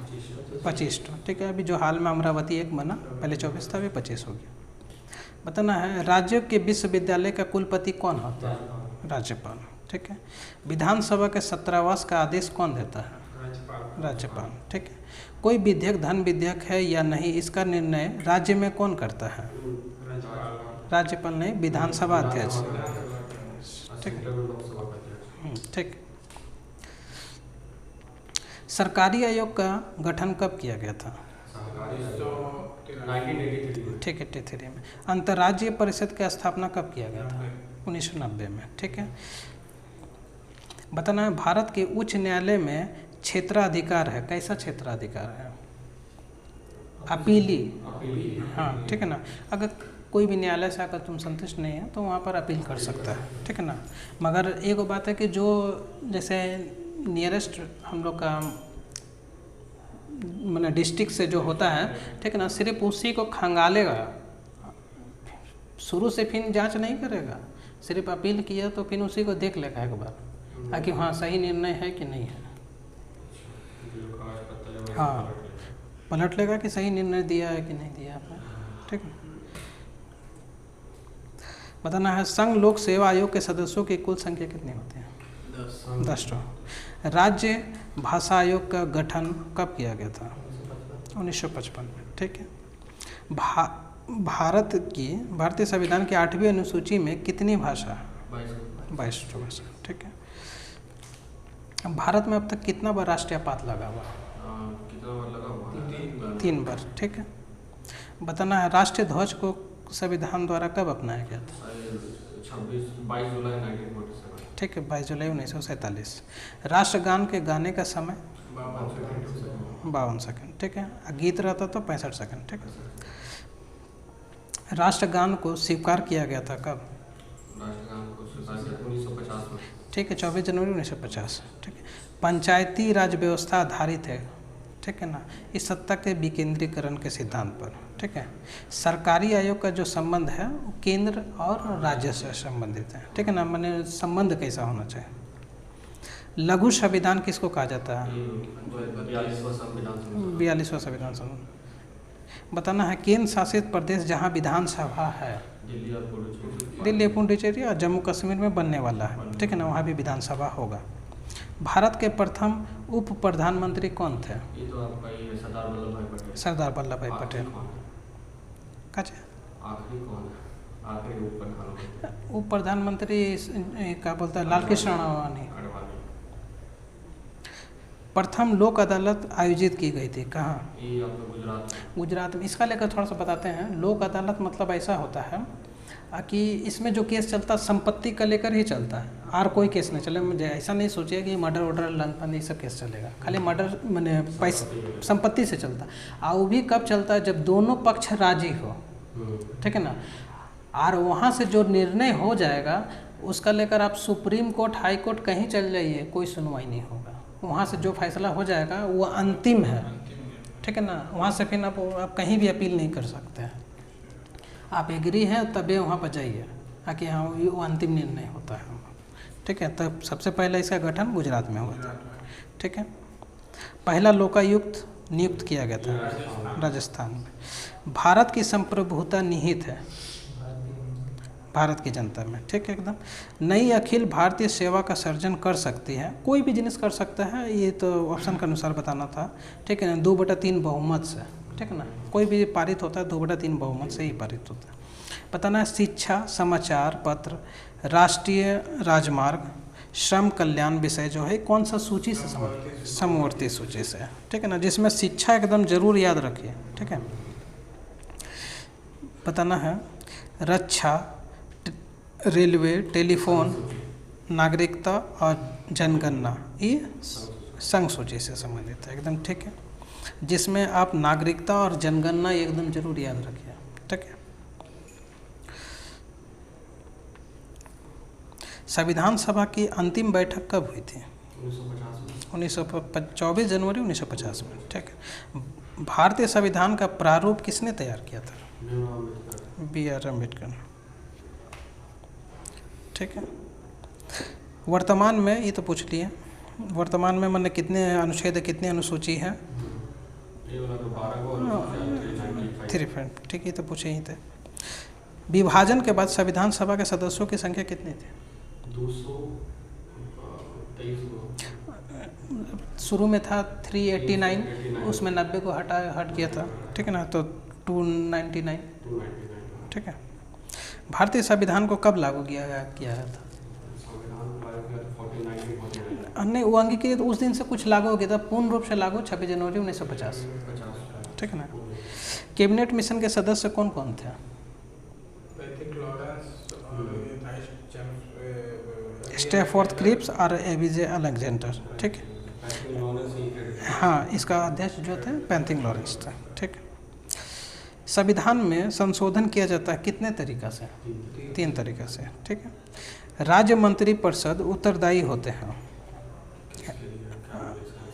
25, ठीक है। अभी जो हाल में अमरावती एक बना, पहले 24 था, अभी 25 हो गया। बताना है राज्य के विश्वविद्यालय का कुलपति कौन होता है? राज्यपाल, ठीक है। विधानसभा के छात्रावास का आदेश कौन देता है? राज्यपाल, ठीक है। कोई विधेयक धन विधेयक है या नहीं, इसका निर्णय राज्य में कौन करता है? राज्यपाल नहीं, विधानसभा अध्यक्ष, ठीक ठीक। सरकारी आयोग का गठन कब किया गया था? 1983, ठीक है 83 में। अंतर्राज्यीय परिषद की स्थापना कब किया गया था? 1990 में, ठीक है। बताना है भारत के उच्च न्यायालय में क्षेत्राधिकार है, कैसा क्षेत्राधिकार है? अपीली, हाँ ठीक है ना। अगर कोई भी न्यायालय से अगर तुम संतुष्ट नहीं है तो वहाँ पर अपील कर सकता है, ठीक है ना। मगर एक बात है कि जो जैसे नियरेस्ट हम लोग का मैंने डिस्ट्रिक्ट से जो होता है, ठीक है ना, सिर्फ उसी को खंगालेगा, शुरू से फिर जांच नहीं करेगा, सिर्फ अपील किया तो फिर उसी को देख लेगा एक बार कि हाँ सही निर्णय है कि नहीं है, हाँ पलट लेगा कि सही निर्णय दिया है कि नहीं दिया आपने, ठीक है। बताना है संघ लोक सेवा आयोग के सदस्यों की कुल संख्या कितनी होती है? 10। राज्य भाषा आयोग का गठन कब किया गया था? 1955 में, ठीक है। भारतीय संविधान की 8वीं अनुसूची में कितनी भाषा? 22 भाषा, ठीक है। भारत में अब तक कितना बार राष्ट्रीय पात लगा हुआ? कितना बार लगा हुआ? 3 बार, ठीक है। बताना है राष्ट्रीय ध्वज को संविधान द्वारा कब अपनाया गया था? 22 जुलाई 1947, ठीक है 22 जुलाई 1947। राष्ट्रगान के गाने का समय? 52 सेकंड, ठीक है। गीत रहता तो 65 सेकंड, ठीक है। राष्ट्रगान को स्वीकार किया गया था कब? राष्ट्रगान को स्वीकार किया 1950 में, ठीक है 24 जनवरी 1950, ठीक है। पंचायती राज व्यवस्था आधारित है, ठीक है ना, इस सत्ता के विकेंद्रीकरण के सिद्धांत पर, ठीक है। सरकारी आयोग का जो संबंध है वो केंद्र और राज्य से संबंधित है, ठीक है ना, माने संबंध कैसा होना चाहिए। लघु संविधान किसको कहा जाता है? 42वां संविधान संबंध। बताना है केंद्र शासित प्रदेश जहाँ विधानसभा है, दिल्ली पुडुचेरी और जम्मू कश्मीर में बनने वाला है, ठीक है ना, वहाँ भी विधानसभा होगा। भारत के प्रथम उप प्रधानमंत्री कौन थे? ये तो आपका ये सरदार वल्लभ भाई पटेल। सरदार वल्लभ भाई पटेल। आखिरी कौन है? आखिरी उप प्रधानमंत्री? उप प्रधानमंत्री क्या बोलता है, लाल कृष्ण आडवाणी। प्रथम लोक अदालत आयोजित की गई थी कहाँ? ये आपका गुजरात गुजरात में। इसका लेकर थोड़ा सा बताते हैं। लोक अदालत मतलब ऐसा होता है कि इसमें जो केस चलता है संपत्ति का लेकर ही चलता है, और कोई केस नहीं चले। मुझे ऐसा नहीं सोचिए कि मर्डर वर्डर लंपन ये सब केस चलेगा, खाली मर्डर मैंने पैसे संपत्ति से चलता है। और वो भी कब चलता है? जब दोनों पक्ष राजी हो, ठीक है ना। और वहाँ से जो निर्णय हो जाएगा उसका लेकर आप सुप्रीम कोर्ट, हाई कोर्ट कहीं चल जाइए, कोई सुनवाई नहीं होगा। वहाँ से जो फैसला हो जाएगा वो अंतिम है, ठीक है ना। वहाँ से फिर आप कहीं भी अपील नहीं कर सकते हैं। आप एग्री हैं तभी वहाँ पर जाइए, ताकि हाँ वो अंतिम निर्णय होता है, ठीक है। तब सबसे पहले इसका गठन गुजरात में हुआ था, ठीक है। पहला लोकायुक्त नियुक्त किया गया था राजस्थान में। भारत की संप्रभुता निहित है भारत की जनता में, ठीक है एकदम। नई अखिल भारतीय सेवा का सर्जन कर सकती है, कोई भी जिनिस कर सकता है, ये तो ऑप्शन के अनुसार बताना था, ठीक है ना। 2/3 बहुमत से, ठीक है ना। कोई भी पारित होता है 2/3 बहुमत से ही पारित होता है। बताना है शिक्षा, समाचार पत्र, राष्ट्रीय राजमार्ग, श्रम कल्याण विषय जो है कौन सा सूची से समवर्ती सूची से, ठीक है ना। जिसमें शिक्षा एकदम जरूर याद रखिए, ठीक है। बताना है रक्षा, रेलवे, टेलीफोन, नागरिकता और जनगणना, ये संघ सूची से संबंधित है एकदम, ठीक है। जिसमें आप नागरिकता और जनगणना एकदम जरूर याद रखिए, ठीक है। संविधान सभा की अंतिम बैठक कब हुई थी? 24 जनवरी 1950 में, ठीक है। भारतीय संविधान का प्रारूप किसने तैयार किया था? B.R. अम्बेडकर, ठीक है। वर्तमान में, ये तो पूछ लिए, वर्तमान में मैंने कितने अनुच्छेद, कितनी अनुसूची है? 3, ठीक है, ये तो पूछे ही थे। विभाजन के बाद संविधान सभा के सदस्यों की संख्या कितनी थी? 223। शुरू में था 389, उसमें 90 को हट गया था, ठीक है ना, तो 299, ठीक है। भारतीय संविधान को कब लागू किया गया था? नहीं, वो अंगीकृत उस दिन से कुछ लागू हो गया था, पूर्ण रूप से लागू 26 जनवरी 1950, ठीक है ना। कैबिनेट मिशन के सदस्य कौन कौन थे? स्टैफोर्थ क्रिप्स और एविजे अलेक्जेंडर, ठीक है। हाँ, इसका अध्यक्ष जो थे पैंथिंग लॉरेंस थे, ठीक है। संविधान में संशोधन किया जाता है कितने तरीका से? 3 तरीका से, ठीक है। राज्य मंत्री परिषद उत्तरदायी होते हैं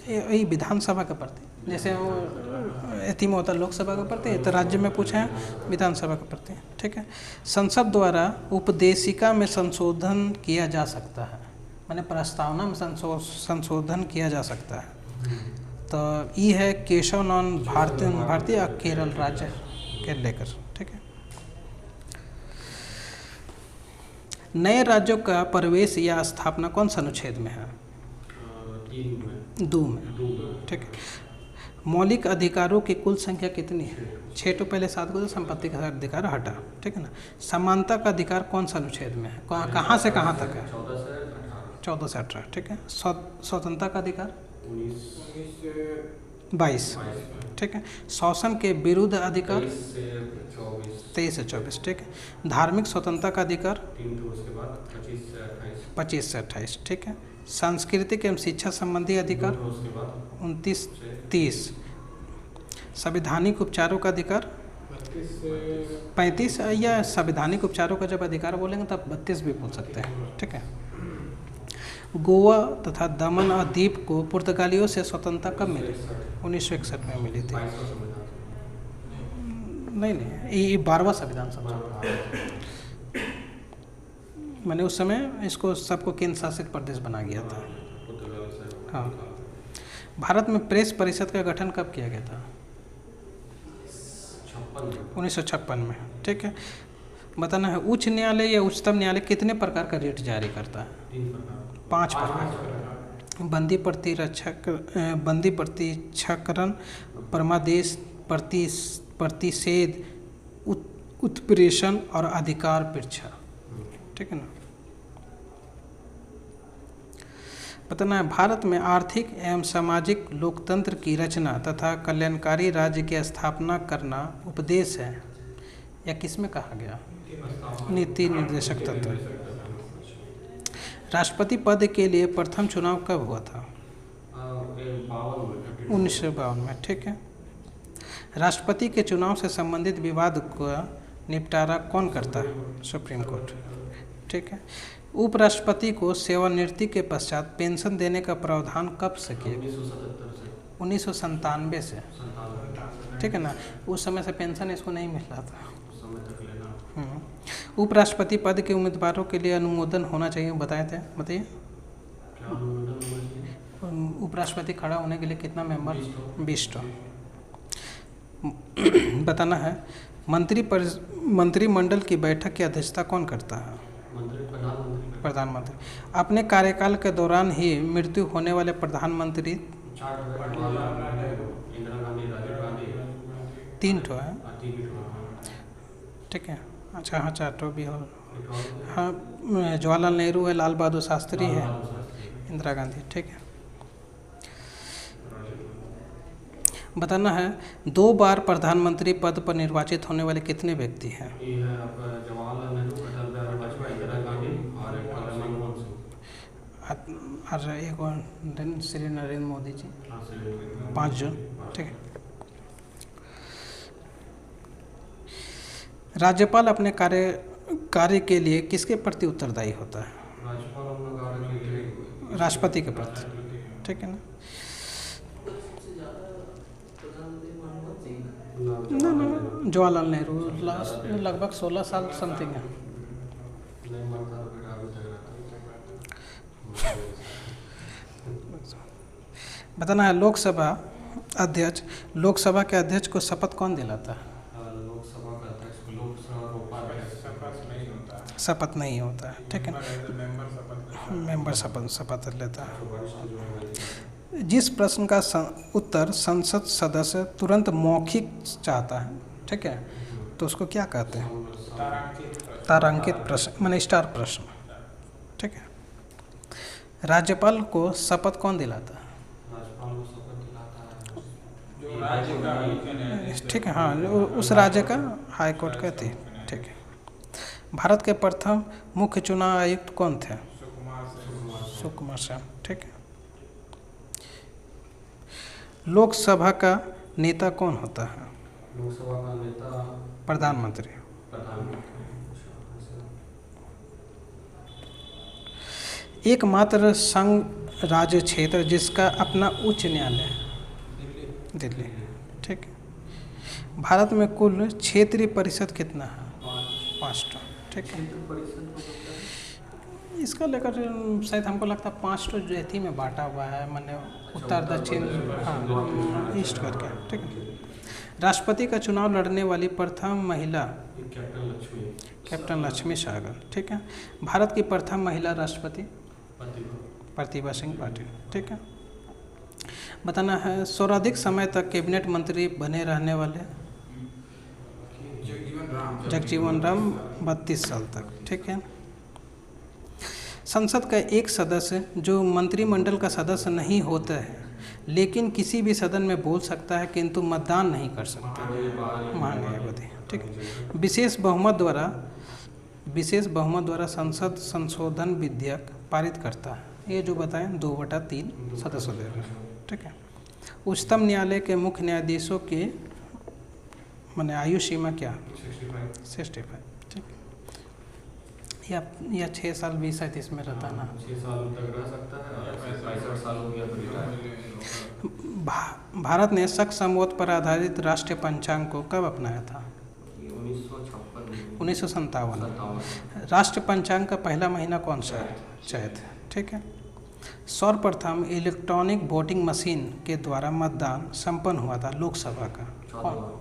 यही विधानसभा के प्रति, जैसे एथी में होता है लोकसभा के प्रति, तो राज्य में पूछे हैं विधानसभा के प्रति, ठीक है। संसद द्वारा उपदेशिका में संशोधन किया जा सकता है, माने प्रस्तावना में संशोधन किया जा सकता है। तो ये है केशव नॉन भारतीय केरल राज्य के लेकर, ठीक है। नए राज्यों का प्रवेश या स्थापना कौन सा अनुच्छेद में है? 2 में, ठीक है। मौलिक अधिकारों की कुल संख्या कितनी है? 6 तो पहले 7 को तो संपत्ति का अधिकार हटा, ठीक है ना। समानता का अधिकार कौन सा अनुच्छेद में है? कहाँ से कहाँ तक है? 14 से 18, ठीक है। स्वतंत्रता का अधिकार 22, ठीक है। शोषण के विरुद्ध अधिकार 23 से 24, ठीक है। धार्मिक स्वतंत्रता का अधिकार 25 से 28, ठीक है। सांस्कृतिक एवं शिक्षा संबंधी अधिकार 29 30। संवैधानिक उपचारों का अधिकार 35, या संवैधानिक उपचारों का जब अधिकार बोलेंगे तब 32 भी बोल सकते हैं, ठीक है। गोवा तथा दमन और दीप को पुर्तगालियों से स्वतंत्रता कब मिली? 1961 में मिली थी। नहीं, ये 12वां संविधान सभा, मैंने उस समय इसको सबको केंद्र शासित प्रदेश बना गया था। हाँ, भारत में प्रेस परिषद का गठन कब किया गया था? 1956 में, ठीक है। बताना है उच्च न्यायालय या उच्चतम न्यायालय कितने प्रकार का रिट जारी करता है? 5 प्रकार। बंदी प्रतिच्छकरण, परमादेश, प्रतिषेध, उत्प्रेषण और अधिकार परीक्षा, ठीक है ना। बताना है भारत में आर्थिक एवं सामाजिक लोकतंत्र की रचना तथा कल्याणकारी राज्य की स्थापना करना उपदेश है, या किस में कहा गया? नीति निर्देशक तत्व। राष्ट्रपति पद के लिए प्रथम चुनाव कब हुआ था? 1952 में। ठीक है। राष्ट्रपति के चुनाव से संबंधित विवाद का निपटारा कौन करता है? Supreme court. ठीक है। उपराष्ट्रपति को सेवानिवृत्ति के पश्चात पेंशन देने का प्रावधान कब से किया? 1997 से। ठीक है ना, उस समय से पेंशन इसको नहीं मिल रहा था। उपराष्ट्रपति पद के उम्मीदवारों के लिए अनुमोदन होना चाहिए, बताए थे, बताइए। उपराष्ट्रपति खड़ा होने के लिए कितना मेंबर? 20 बताना है मंत्रिमंडल की बैठक की अध्यक्षता कौन करता है? प्रधानमंत्री। अपने कार्यकाल के दौरान ही मृत्यु होने वाले प्रधानमंत्री 3 ठो है। ठीक है। अच्छा, हाँ 4 ठो भी हो। हाँ, जवाहरलाल नेहरू है, लाल बहादुर शास्त्री है, इंदिरा गांधी। ठीक है। बताना है 2 बार प्रधानमंत्री पद पर निर्वाचित होने वाले कितने व्यक्ति हैं? जवाहरलाल नेहरू, अटल बिहारी वाजपेयी, इंदिरा गांधी और मनमोहन सिंह। और एक और श्री नरेंद्र मोदी जी। 5 जून। ठीक है। राज्यपाल अपने कार्य के लिए किसके प्रति उत्तरदायी होता है? राष्ट्रपति के प्रति। ठीक है ना। जवाहरलाल नेहरू लगभग 16 साल समथिंग है। बताना है लोकसभा के अध्यक्ष को शपथ कौन दिलाता है? लोकसभा का अध्यक्ष लोकसभा उपाध्यक्ष शपथ नहीं होता है। ठीक है। मेंबर शपथ लेता है। जिस प्रश्न का उत्तर संसद सदस्य तुरंत मौखिक चाहता है, ठीक है, तो उसको क्या कहते हैं? तारांकित प्रश्न, माने स्टार प्रश्न। ठीक है। राज्यपाल को शपथ कौन दिलाता है? ठीक है। हाँ, उस राज्य का हाई कोर्ट कहती है। ठीक है। भारत के प्रथम मुख्य चुनाव आयुक्त कौन थे? सुकुमार सेन। ठीक है। लोकसभा का नेता कौन होता है? लोकसभा का नेता प्रधानमंत्री। एकमात्र संघ राज्य क्षेत्र जिसका अपना उच्च न्यायालय है दिल्ली। ठीक है। भारत में कुल क्षेत्रीय परिषद कितना है? 5 ठो। ठीक है। इसका लेकर शायद हमको लगता है 5 ठो एथी में बांटा हुआ है, माने उत्तर दक्षिण, हाँ, ईस्ट करके। ठीक है। राष्ट्रपति का चुनाव लड़ने वाली प्रथम महिला कैप्टन लक्ष्मी सहगल। ठीक है। भारत की प्रथम महिला राष्ट्रपति प्रतिभा सिंह पाटिल। ठीक है। बताना है सर्वाधिक समय तक कैबिनेट मंत्री बने रहने वाले जगजीवन राम 32 साल तक। ठीक है। संसद का एक सदस्य जो मंत्रिमंडल का सदस्य नहीं होता है लेकिन किसी भी सदन में बोल सकता है किंतु मतदान नहीं कर सकता, महान्यायवादी। ठीक है। विशेष बहुमत द्वारा संसद संशोधन विधेयक पारित करता है, ये जो बताएं 2/3 सदस्य देगा। ठीक है। उच्चतम न्यायालय के मुख्य न्यायाधीशों के माने आयु सीमा क्या? 65। ठीक है। या 6 साल 20-37 में रहता है ना। 6 साल तक रह सकता है और 65 साल हो गया तो रिटायर। भारत ने शक संवत पर आधारित राष्ट्रीय पंचांग को कब अपनाया था? 1957। राष्ट्रीय पंचांग का पहला महीना कौन सा है? चैत। ठीक है। सर्वप्रथम इलेक्ट्रॉनिक वोटिंग मशीन के द्वारा मतदान संपन्न हुआ था लोकसभा का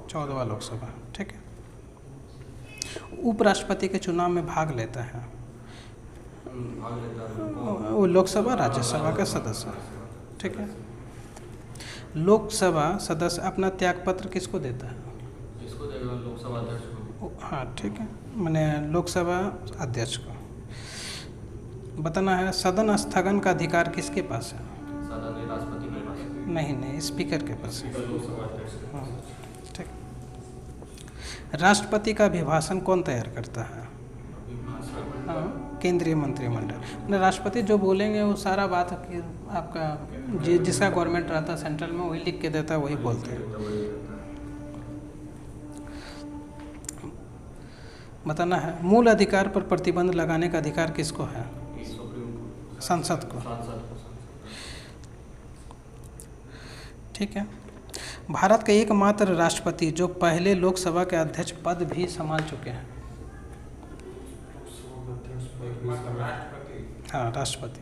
14वां लोकसभा। ठीक है। उपराष्ट्रपति के चुनाव में भाग लेता है वो लोकसभा राज्यसभा का सदस्य। ठीक है। लोकसभा सदस्य अपना त्यागपत्र किसको देता है? इसको देगा लोकसभा अध्यक्ष को। हाँ, ठीक है, मैंने लोकसभा अध्यक्ष को। बताना है सदन स्थगन का अधिकार किसके पास है? सदन राष्ट्रपति के पास है। नहीं, स्पीकर के पास है। स्पीकर लोकसभा अध्यक्ष के हाँ, पास है। ठीक। राष्ट्रपति का अभिभाषण कौन तैयार करता है? अभिभाषण हाँ, केंद्रीय मंत्रिमंडल। मतलब राष्ट्रपति जो बोलेंगे वो सारा बात कि आपका जिसका गवर्नमेंट रहता है सेंट्रल में वही लिख के देता है, वही बोलते हैं। बताना है मूल अधिकार पर प्रतिबंध लगाने का अधिकार किसको है? संसद को। ठीक है। भारत के एकमात्र राष्ट्रपति जो पहले लोकसभा के अध्यक्ष पद भी संभाल चुके हैं। राष्ट्रपति। हाँ, राष्ट्रपति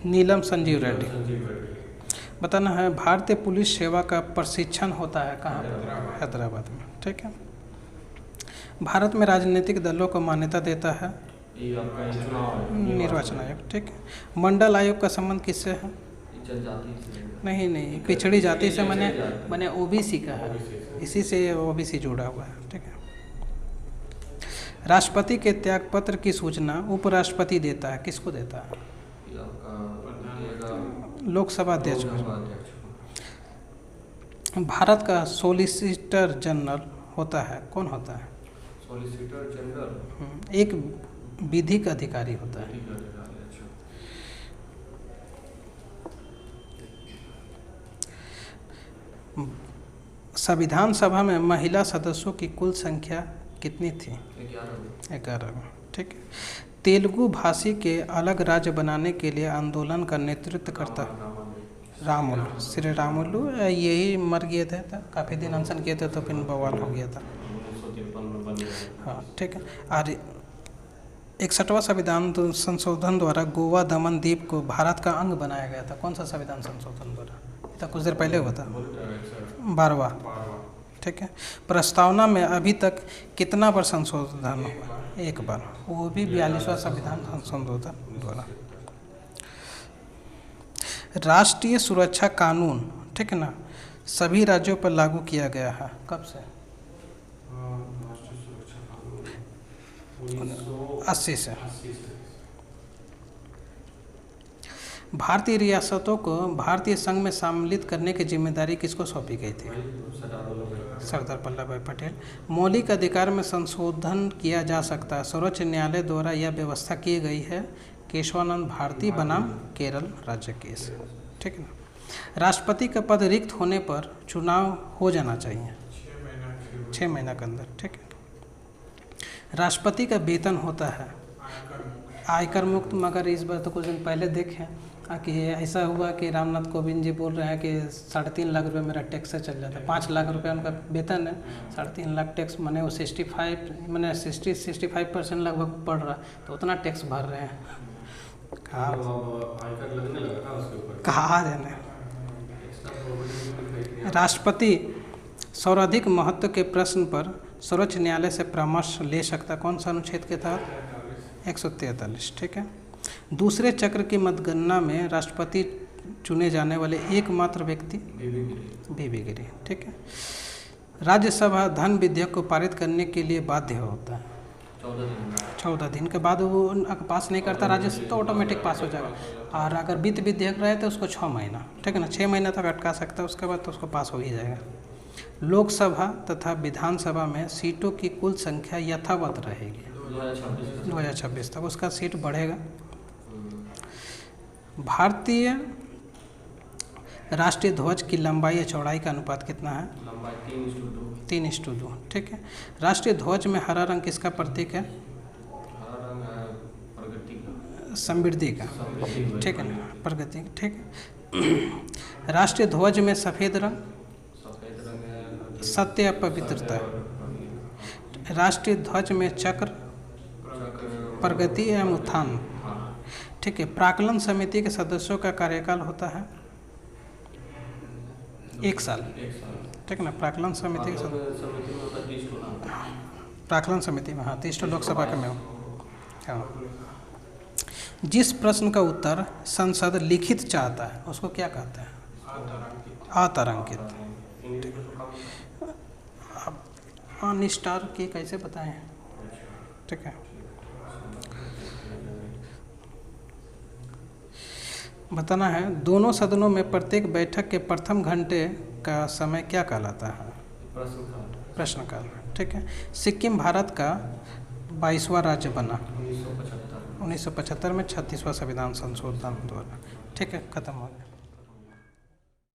नीलम संजीव रेड्डी। बताना है भारतीय पुलिस सेवा का प्रशिक्षण होता है कहाँ? हैदराबाद में। ठीक है। भारत में राजनीतिक दलों को मान्यता देता है ये आपका चुनाव है, निर्वाचन आयोग। ठीक है। मंडल आयोग का संबंध किससे है? जनजाति से। नहीं, पिछड़ी जाति से मैंने ओबीसी का है, इसी से ओबीसी जुड़ा हुआ है। ठीक है। राष्ट्रपति के त्यागपत्र की सूचना उपराष्ट्रपति देता है, किसको देता है? ये आपका लोकसभा अध्यक्ष लोकसभा को। अध्यक्ष को। भारत का सोलिसिटर जनरल होता है, कौन होता है? सॉलिसिटर जनरल एक विधिक अधिकारी होता है। ठीक है, अच्छा। संविधान सभा में महिला सदस्यों की कुल संख्या कितनी थी? 11। ठीक है। तेलुगु भाषी के अलग राज्य बनाने के लिए आंदोलन का नेतृत्व करता रामुलु, श्री रामुलु। यही मर गए थे, काफ़ी दिन अनशन किए थे तो फिर बवाल हो गया था। 1953 में बन गया। हाँ, ठीक है। और 61वां संविधान संशोधन द्वारा गोवा दमन द्वीप को भारत का अंग बनाया गया था। कौन सा संविधान संशोधन द्वारा? ये तो कुछ देर पहले हुआ था, 12वां। ठीक है। प्रस्तावना में अभी तक कितना बार संशोधन हुआ? एक बार, वो भी 42वां संविधान संशोधन द्वारा। राष्ट्रीय सुरक्षा कानून, ठीक है ना, सभी राज्यों पर लागू किया गया है। कब से? 80 से। भारतीय रियासतों को भारतीय संघ में सम्मिलित करने की जिम्मेदारी किसको सौंपी गई थी? सरदार वल्लभ भाई पटेल। मौलिक अधिकार में संशोधन किया जा सकता है, सर्वोच्च न्यायालय द्वारा यह व्यवस्था की गई है। केशवानंद भारती बनाम केरल राज्य केस। ठीक है ना। राष्ट्रपति का पद रिक्त होने पर चुनाव हो जाना चाहिए 6 महीना के अंदर। ठीक है। राष्ट्रपति का वेतन होता है आयकर मुक्त, मगर इस बार तो कुछ दिन पहले देखें कि ऐसा हुआ कि रामनाथ कोविंद जी बोल रहे हैं कि 3.5 लाख रुपए मेरा टैक्स से चल जाता है। 5 लाख रुपए उनका वेतन है, 3.5 लाख टैक्स, माने वो 65% लगभग पड़ रहा, तो उतना टैक्स भर रहे हैं। आयकर लगने लगा था उसके ऊपर। कहाँ जाने। राष्ट्रपति सर्वाधिक महत्व के प्रश्न पर सर्वोच्च न्यायालय से परामर्श ले सकता, कौन सा अनुच्छेद के तहत? 143। ठीक है। दूसरे चक्र की मतगणना में राष्ट्रपति चुने जाने वाले एकमात्र व्यक्ति बीबी गिरी। ठीक है। राज्यसभा धन विधेयक को पारित करने के लिए बाध्य होता है 14 दिन के बाद। वो अगर पास नहीं करता राज्यसभा तो ऑटोमेटिक पास हो जाएगा। और अगर वित्त विधेयक रहे तो उसको 6 महीना, ठीक है ना, 6 महीना तक अटका सकता है, उसके बाद तो उसको पास हो ही जाएगा। लोकसभा तथा विधानसभा में सीटों की कुल संख्या यथावत रहेगी 2026 तक, उसका सीट बढ़ेगा। भारतीय राष्ट्रीय ध्वज की लंबाई या चौड़ाई का अनुपात कितना है? लंबाई 3:2। ठीक है। राष्ट्रीय ध्वज में हरा रंग किसका प्रतीक है? हरा रंग है प्रगति का, समृद्धि का। ठीक है ना, प्रगति। ठीक है। राष्ट्रीय ध्वज में सफ़ेद रंग है सत्य या पवित्रता। राष्ट्रीय ध्वज में चक्र प्रगति एवं उत्थान। ठीक है। प्राक्कलन समिति के सदस्यों का कार्यकाल होता है 1 साल। ठीक है ना। प्राक्कलन समिति के प्राक्कलन समिति में, हाँ, 30 लोकसभा के में हो। हाँ। जिस प्रश्न का उत्तर संसद लिखित चाहता है उसको क्या कहते हैं? अतारांकित। अब अनिस्टार की कैसे बताएं? ठीक है। बताना है दोनों सदनों में प्रत्येक बैठक के प्रथम घंटे का समय क्या कहलाता है? प्रश्नकाल प्रश्नकाल। ठीक है। सिक्किम भारत का 22वां राज्य बना 1975 1975 में 36वां संविधान संशोधन द्वारा। ठीक है, खत्म हो गया।